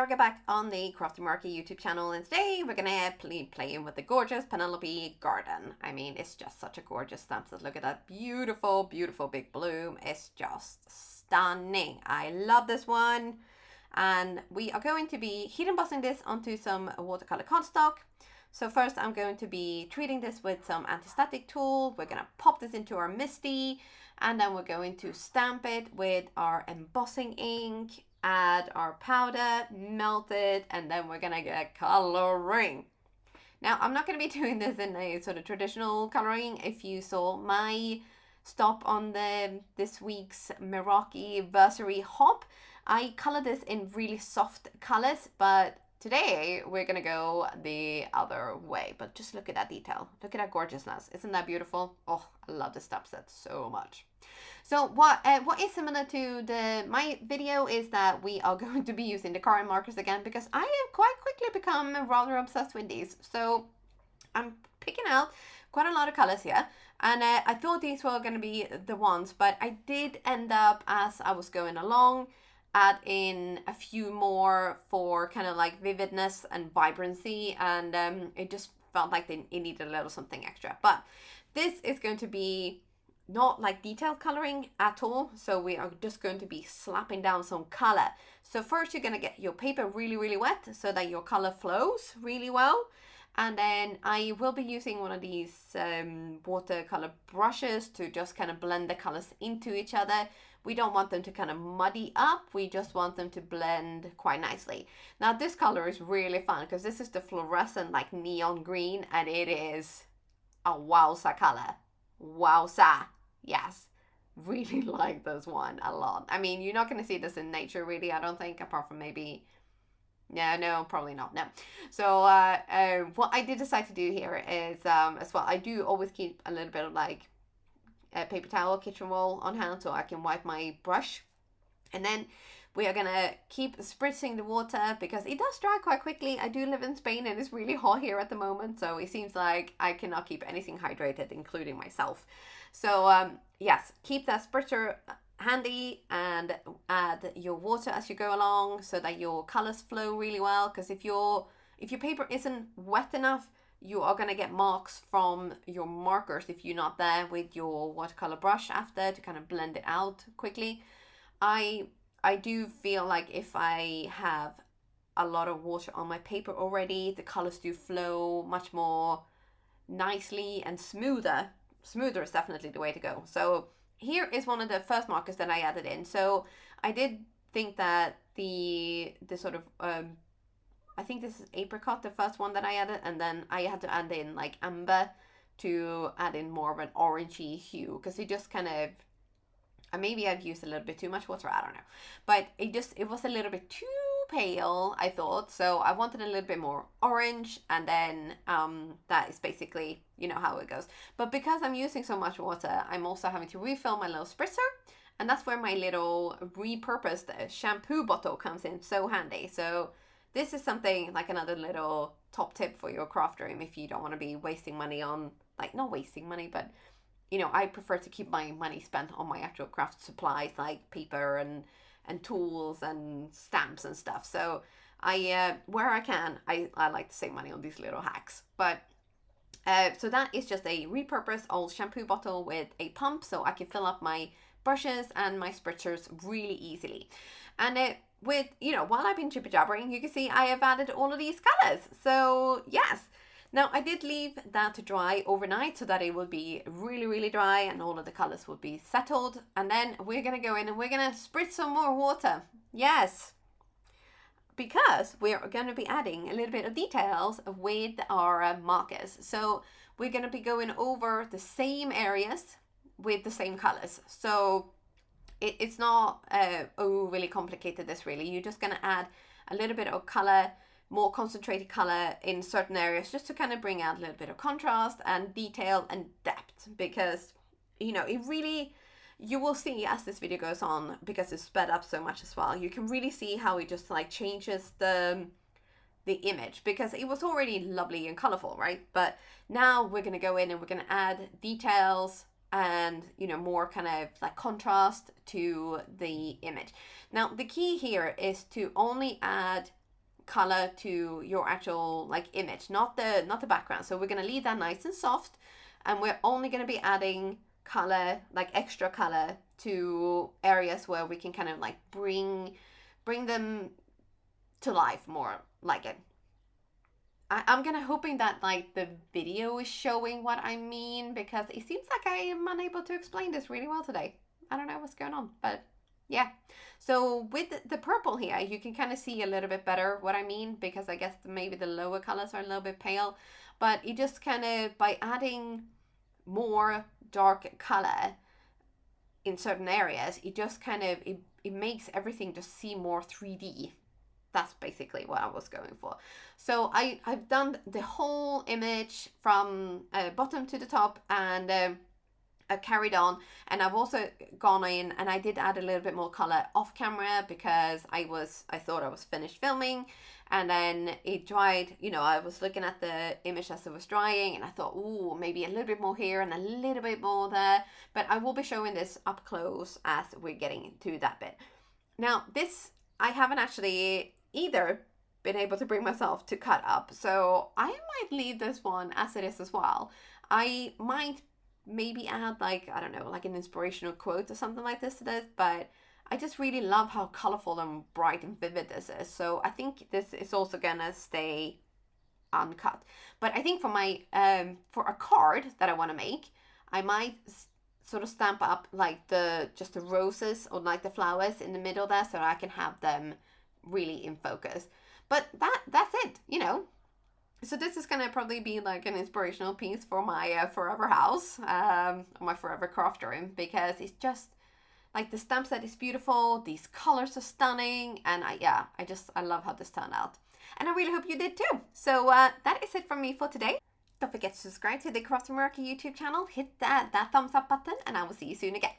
Marga back on the Crafty Meraki YouTube channel, and today we're gonna playing with the gorgeous Penelope garden. I mean, it's just such a gorgeous stamp set. Look at that beautiful, beautiful big bloom. It's just stunning. I love this one. And we are going to be heat embossing this onto some watercolor cardstock. So first I'm going to be treating this with some anti-static tool. We're gonna pop this into our Misty, and then we're going to stamp it with our embossing ink, add our powder, melt it, and then we're gonna get coloring. Now, I'm not gonna be doing this in a sort of traditional coloring. If you saw my stop on this week's Meraki anniversary hop, I colored this in really soft colors, but today we're gonna go the other way. But just look at that detail. Look at that gorgeousness. Isn't that beautiful? Oh, I love this stamp set so much. So what is similar to my video is that we are going to be using the Karin Markers again, because I have quite quickly become rather obsessed with these. So I'm picking out quite a lot of colors here, and I thought these were going to be the ones, but I did end up, as I was going along, add in a few more for kind of like vividness and vibrancy, and it just felt like it needed a little something extra. But this is going to be not like detailed coloring at all, so we are just going to be slapping down some color. So first you're going to get your paper really wet so that your color flows really well, and then I will be using one of these watercolor brushes to just kind of blend the colors into each other. We don't want them to kind of muddy up, we just want them to blend quite nicely. Now this color is really fun because this is the fluorescent like neon green, and it is a wowza color. Wowza. Yes, really like this one a lot. I mean, you're not going to see this in nature really, I don't think, apart from maybe, no, probably not, no. So what I did decide to do here is, as well, I do always keep a little bit of like a paper towel, kitchen roll on hand so I can wipe my brush. And then we are gonna keep spritzing the water because it does dry quite quickly. I do live in Spain and it's really hot here at the moment, so it seems like I cannot keep anything hydrated, including myself. So yes, keep that spritzer handy and add your water as you go along so that your colors flow really well, because if your paper isn't wet enough, you are going to get marks from your markers if you're not there with your watercolor brush after to kind of blend it out quickly. I do feel like if I have a lot of water on my paper already, the colors do flow much more nicely and smoother. Smoother is definitely the way to go. So here is one of the first markers that I added in. So I did think that the sort of I think this is apricot, the first one that I added, and then I had to add in like amber to add in more of an orangey hue, because it just kind of, maybe I've used a little bit too much water, I don't know, but it was a little bit too pale, I thought, so I wanted a little bit more orange, and then that is basically, you know, how it goes. But because I'm using so much water, I'm also having to refill my little spritzer, and that's where my little repurposed shampoo bottle comes in so handy. So this is something like another little top tip for your craft room if you don't want to be wasting money on, like, not wasting money, but, you know, I prefer to keep my money spent on my actual craft supplies like paper and tools and stamps and stuff. So I, where I can, I like to save money on these little hacks. But so that is just a repurposed old shampoo bottle with a pump, so I can fill up my brushes and my spritzers really easily. And with, you know, while I've been jibber jabbering, you can see I have added all of these colors. So yes, now I did leave that to dry overnight so that it would be really dry and all of the colors would be settled. And then we're gonna go in and we're gonna spritz some more water. Yes, because we're going to be adding a little bit of details with our markers. So we're going to be going over the same areas with the same colors. So it's not overly complicated, this really. You're just going to add a little bit of color, more concentrated color in certain areas, just to kind of bring out a little bit of contrast and detail and depth, because, you know, it really, you will see as this video goes on, because it's sped up so much as well, you can really see how it just like changes the image, because it was already lovely and colorful, right? But now we're going to go in and we're going to add details and, you know, more kind of like contrast to the image. Now, the key here is to only add color to your actual like image, not the background. So we're going to leave that nice and soft, and we're only going to be adding color, like extra color, to areas where we can kind of like bring them to life more, like it. I'm gonna hoping that like the video is showing what I mean, because it seems like I am unable to explain this really well today. I don't know what's going on, but yeah. So with the purple here, you can kind of see a little bit better what I mean, because I guess maybe the lower colors are a little bit pale, but it just kind of, by adding more dark color in certain areas, it just kind of, it makes everything just seem more 3D. That's basically what I was going for. So I've done the whole image from bottom to the top, and I carried on, and I've also gone in and I did add a little bit more color off camera, because I thought I was finished filming, and then it dried. You know, I was looking at the image as it was drying, and I thought, ooh, maybe a little bit more here and a little bit more there. But I will be showing this up close as we're getting to that bit. Now this, I haven't actually either been able to bring myself to cut up, so I might leave this one as it is as well. I might maybe add, like, I don't know, like an inspirational quote or something like this to this, but I just really love how colorful and bright and vivid this is. So I think this is also gonna stay uncut. But I think for my for a card that I want to make, I might sort of stamp up like just the roses or like the flowers in the middle there, so I can have them really in focus. But that's it, you know. So this is gonna probably be like an inspirational piece for my forever house, my forever craft room, because it's just like the stamp set is beautiful, these colors are stunning, and I love how this turned out, and I really hope you did too. So that is it from me for today. Don't forget to subscribe to the Crafty Meraki YouTube channel, hit that thumbs up button, and I will see you soon again.